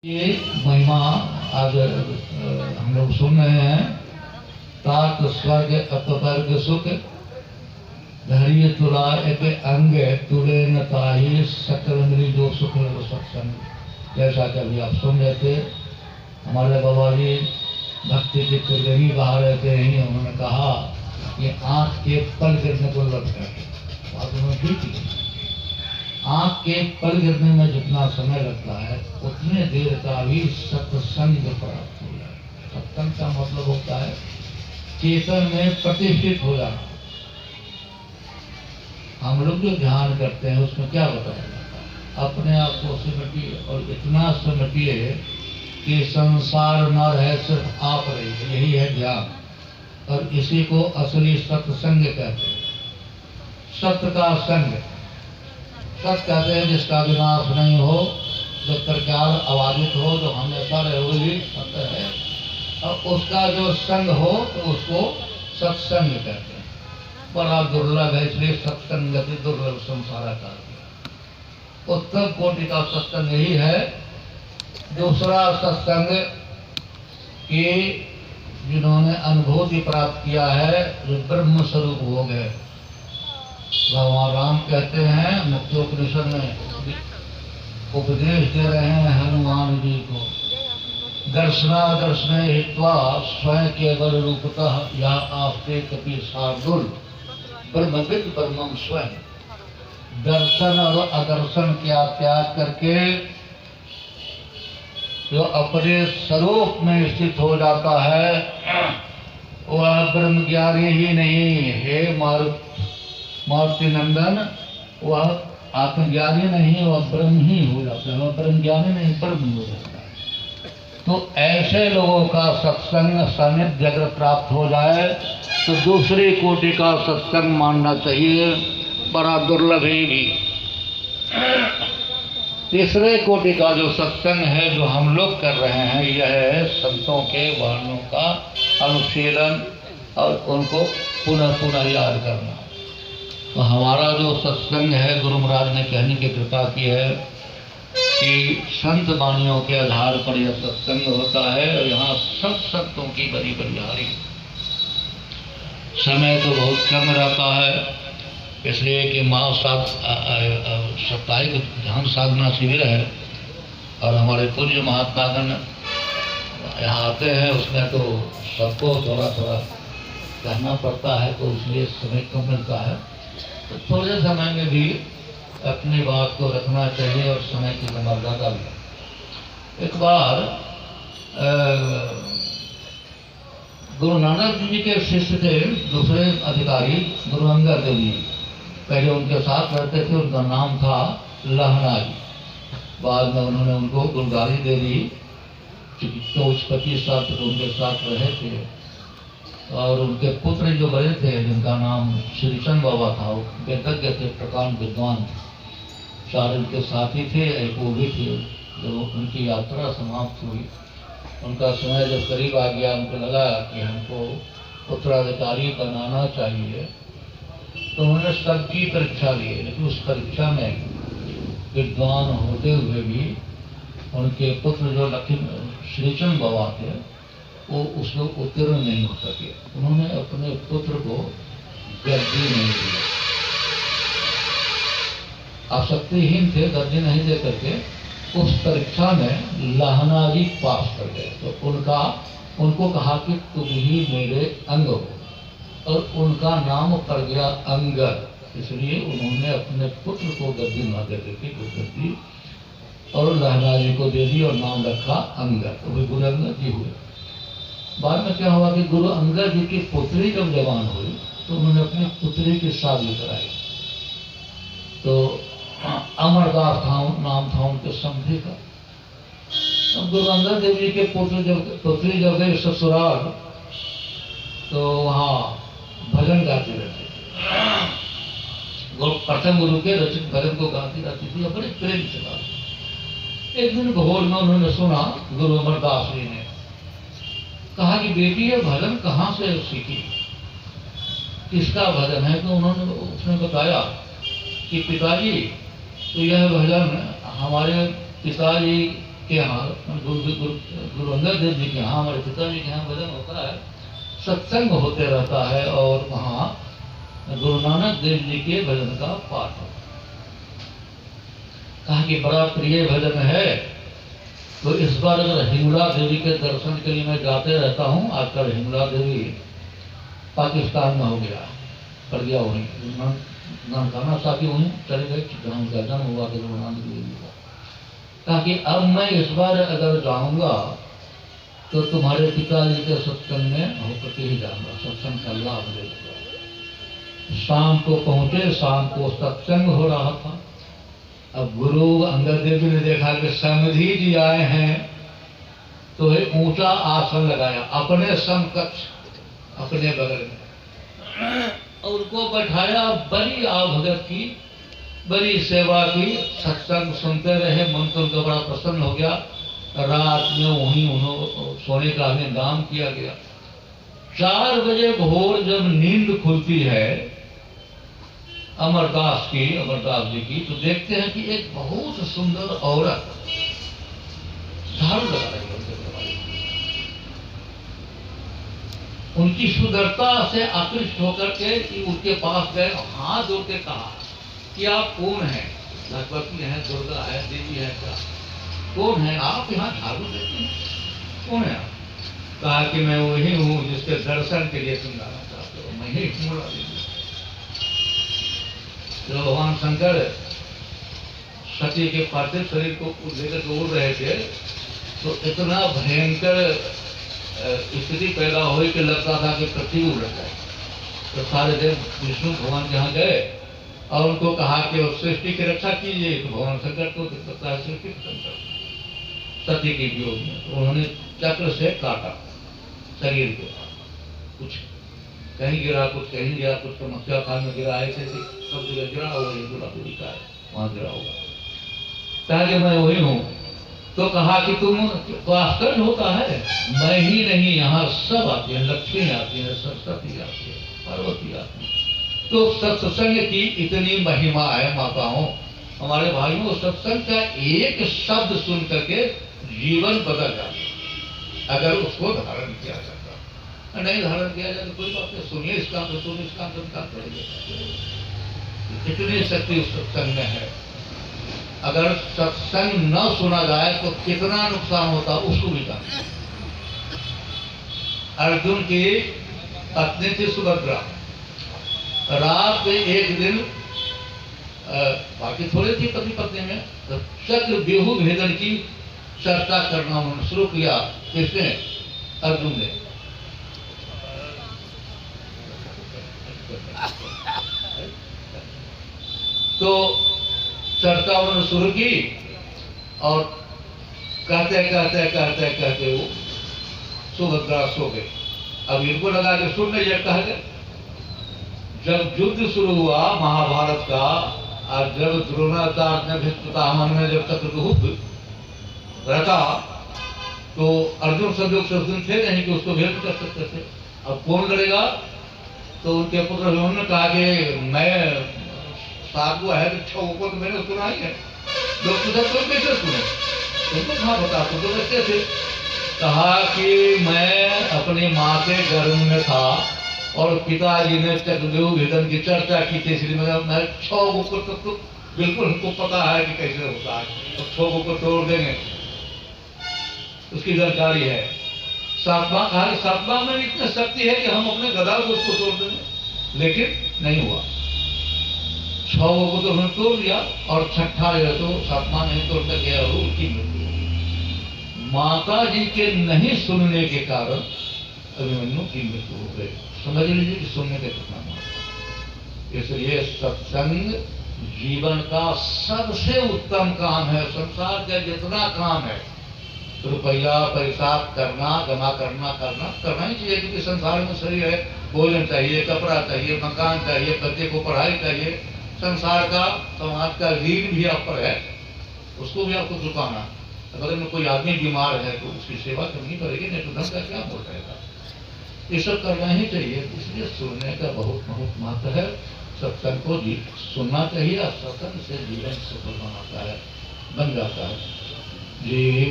ये महिमा आज हम लोग सुन रहे हैं। तात स्वर्ग अपवर्ग सुख धैर्य तुला एक अंग तुले न ताही सकल मिली जो सुख सत्संग। जैसा कि अभी आप सुन रहे थे, हमारे बाबा जी भक्ति की त्रिवेणी बाहर रहते हैं। उन्होंने कहा कि आँख के पल गिरने को लगता है। बात उन्होंने ठीक की। आँख के पल गिरने में जितना समय लगता है उतने देर का भी सत्संग प्राप्त हो जाए। सत्संग का मतलब होता है चेतन में प्रतिष्ठित हो जाना। हम लोग जो ध्यान करते हैं उसमें क्या बताया जाता है, अपने आप को सिमटिए और इतना सिमटिए कि संसार न रहे, सिर्फ आप रहिए। यही है ध्यान और इसी को असली सत्संग कहते हैं। सत्य का संग सत्य कहते हैं जिसका विनाश नहीं हो, जो प्रकार अबाधित हो, जो हमेशा रहे हुए सत्य है। और उसका जो संग हो तो उसको सत्संग कहते हैं। बड़ा दुर्लभ है, इसलिए सत्संग गति दुर्लभ संसार का उत्तम कोटि का सत्संग यही है। दूसरा सत्संग कि जिन्होंने अनुभूति प्राप्त किया है, जो ब्रह्म स्वरूप हो गए। भगवान राम कहते हैं मुक्तोपनिषद में उपदेश दे रहे हैं हनुमान जी को, दर्शना दर्शन हित्वा स्वयं केवल रूपतः या आपके कपि शार्दुल ब्रह्मविद ब्रह्मम स्वयं। दर्शन और अदर्शन क्या त्याग करके जो अपने स्वरूप में स्थित हो जाता है वह ब्रह्म ज्ञानी ही नहीं। हे मारुति नंदन, वह आत्मज्ञानी नहीं, वह ब्रह्म ही हो जाता है। वह ब्रह्म ज्ञानी नहीं, ब्रह्म हो जाता है। तो ऐसे लोगों का सत्संग सानिध्य अगर प्राप्त हो जाए तो दूसरी कोटि का सत्संग मानना चाहिए, बड़ा दुर्लभ है भी। तीसरे कोटि का जो सत्संग है जो हम लोग कर रहे हैं, यह है संतों के वाणियों का अनुशीलन और उनको पुनः पुनः याद करना। तो हमारा जो सत्संग है, गुरु महाराज ने कहने की कृपा की है कि संत वाणियों के आधार पर यह सत्संग होता है। और यहाँ सब संतों की बड़ी बलिहारी। समय तो बहुत कम रहता है, इसलिए कि साप्ताहिक ध्यान साधना शिविर है और हमारे पूज्य महात्मागण यहाँ आते हैं। उसमें तो सबको थोड़ा थोड़ा कहना पड़ता है, तो इसलिए समय कम मिलता है। तो थोड़े समय में भी अपनी बात को रखना चाहिए और समय की मर्यादा भी। एक बार गुरु नानक जी के शिष्य थे दूसरे अधिकारी गुरु अंगद देव जी, पहले उनके साथ रहते थे। उनका नाम था लहना जी। बाद में उन्होंने उनको गुरगारी दे दी। 24-25 साल तक उनके साथ रहे थे। और उनके पुत्र जो बड़े थे, जिनका नाम श्रीचंद बाबा था, वो वेदज्ञ थे, प्रकांड विद्वान थे। चार उनके साथी थे, एक वो भी थे। जब उनकी यात्रा समाप्त हुई, उनका समय जब करीब आ गया, उनको लगा कि हमको उत्तराधिकारी बनाना चाहिए। तो उन्होंने सबकी परीक्षा ली, लेकिन उस परीक्षा में विद्वान होते हुए भी उनके पुत्र जो श्रीचंद बाबा थे वो उसमें उत्तीर्ण नहीं हो सके। उन्होंने अपने पुत्र को गद्दी नहीं दिया। आसक्तिहीन थे, गद्दी नहीं दे करके उस परीक्षा में लहना जी पास कर गए। तो उनको कहा कि तुम ही मेरे अंग हो, और उनका नाम पड़ गया अंगद। इसलिए उन्होंने अपने पुत्र को गद्दी न दे करके गद्दी और लहना जी को दे दी और नाम रखा अंगद। तो वे गुरु अंगद जी हुए। बाद में क्या हुआ कि गुरु अंगद जी की पुत्री जब जवान हुई तो उन्होंने अपनी पुत्री की शादी कराई। तो अमरदास नाम था उनके समधी का। अब गुरु अंगद देव जी के पुत्री जब गए ससुराल, तो वहाँ भजन गाती रहती थी। प्रथम गुरु के रचित भजन को गाती रहती थी और बड़े प्रेम से गाती। एक दिन भोर में उन्होंने सुना, गुरु अमरदास जी ने कहा कि बेटी ये भजन कहाँ से सीखी, किसका भजन है? तो उसने बताया कि पिताजी, तो यह भजन हमारे पिताजी के यहाँ गुरु अंगद देव जी के यहाँ, हमारे पिताजी के यहाँ भजन होता है, सत्संग होते रहता है और वहाँ गुरु नानक देव जी के भजन का पाठ होता है। कहा कि बड़ा प्रिय भजन है, तो इस बार अगर हिंगला देवी के दर्शन के लिए मैं जाते रहता हूँ। आजकल हिंगला देवी पाकिस्तान में हो गया, पड़ गया वहीं ननकाना शादी वहीं चले गए जहाँ उनका जन्म हुआ था गुरु नानक देव जी का। ताकि अब मैं इस बार अगर जाऊंगा तो तुम्हारे पिताजी के सत्संग में होकर के ही जाऊंगा, सत्संग का लाभ ले लूंगा। शाम को पहुंचे, शाम को सत्संग हो रहा था। अब गुरु अंगद देव जी ने देखा कि समधी जी आए हैं, तो एक ऊंचा आसन लगाया अपने समकक्ष अपने बगल में, और उनको बैठाया। बड़ी आवभगत की, बड़ी सेवा की, सत्संग सुनते रहे। मन तो उनका बड़ा प्रसन्न हो गया। रात में वहीं उन्होंने सोने का हमें दान किया गया। 4 बजे भोर जब नींद खुलती है अमरदास जी की, तो देखते हैं कि एक बहुत सुंदर औरत झाड़ू लगा रही है उनके दरवाजे। उनकी सुंदरता से आकृष्ट होकर के कि उनके पास गए, हाथ जोड़ के कहा कि आप कौन हैं? भगवती है, दुर्गा है, देवी है, क्या कौन है आप? यहाँ झाड़ू देते हैं, कौन है आप? कहा कि मैं वही हूँ जिसके दर्शन के लिए तुम जाना चाहते हो, मैं ही मुड़ा देती। तो भगवान शंकर सती के पार्थिव शरीर को लेकर उड़ रहे थे, तो इतना भयंकर स्थिति पैदा हुई कि लगता था कि पृथ्वी उड़ रहा है। तो सारे देव विष्णु भगवान के यहाँ गए और उनको कहा कि सृष्टि की रक्षा कीजिए। तो भगवान शंकर को दिक्कत है सृष्टि खत्म कर सती के वियोग में। तो उन्होंने चक्र से काटा शरीर को, कुछ कहीं गिरा, कुछ कहीं गिरा, कुछ समस्या खान में गिरा, ऐसे सब जगह गिरा हुआ, ये दुलापुरी का है, वहां गिरा होगा। कहा कि मैं वही हूँ। तो कहा कि तुम तो आश्चर्य होता है, मैं ही नहीं, यहाँ सब आते हैं, लक्ष्मी आती है, सरस्वती आती है, पार्वती आती है। तो सत्संग की इतनी महिमा है माताओं, हमारे भाइयों। सत्संग का एक शब्द सुन करके जीवन बदल जाता है, अगर उसको धारण किया जाता। नहीं धारण किया जाए तो कोई बात नहीं, सुनिए इसका तो सुनिए इसका तो काम करेंगे। इतनी शक्ति उस सत्संग में है। अगर सत्संग न सुना जाए तो कितना नुकसान होता उसको भी जाने। अर्जुन की पत्नी थी सुभद्रा। रात में एक दिन बाकी थोड़ी थी पति पत्नी में, तो चक्र व्यूह भेदन की चर्चा करना उन्होंने शुरू किया। किसने? अर्जुन ने। तो चर्चा उन्होंने शुरू की और कहते कहते कहते कहते वो सुभद्रा सो गए। अब इनको लगा कि सुन नहीं कह गए। जब युद्ध शुरू हुआ महाभारत का, और जब द्रोणाचार्य ने भीष्मपितामह ने जब चक्रव्यूह रचा, तो अर्जुन सब लोग सोचते थे नहीं कि उसको भेद कर सकते थे। अब कौन लड़ेगा? तो उनके पुत्र उन्होंने कहा कि मैं साधु है, 6 को तो मैंने सुना ही है। लोग पूछा तुम कैसे सुने? तुमको कहाँ बता, तुम तो बच्चे थे। कहा कि मैं अपनी माँ के गर्भ में था और पिताजी ने चक्रव्यूह भेदन की चर्चा की थी, इसलिए मैं 6 को तो बिल्कुल हमको पता है कि कैसे होता है, तो 6 को तोड़ देंगे, उसकी जानकारी है। सातवां कहा कि सातवां में इतनी शक्ति है कि हम अपने गदा को उसको तोड़ देंगे, लेकिन नहीं हुआ। 6 को तो उन्होंने तोड़ दिया और छठा जो तो सातवां नहीं तोड़ सके और उसकी मृत्यु। माता जी के नहीं सुनने के कारण अभिमन्यु की मृत्यु हो गई। समझ लीजिए कि सुनने का कितना महत्व। इसलिए सत्संग जीवन का सबसे उत्तम काम है। संसार का जितना काम है, रुपया पैसा करना, जमा करना ही चाहिए, क्योंकि संसार में शरीर है, भोजन चाहिए, कपड़ा चाहिए, मकान चाहिए, बच्चे को पढ़ाई चाहिए। संसार का, समाज का ऋण भी आप पर है, उसको भी आपको चुकाना। अगर में कोई आदमी बीमार है तो उसकी सेवा करनी पड़ेगी, नहीं तो धन का क्या मोल रहेगा। ये सब करना ही चाहिए। इसलिए सुनने का बहुत महत्व है। सत्संग को सुनना चाहिए और सत्संग से जीवन सफल बनाता है, बन जाता है। जीवन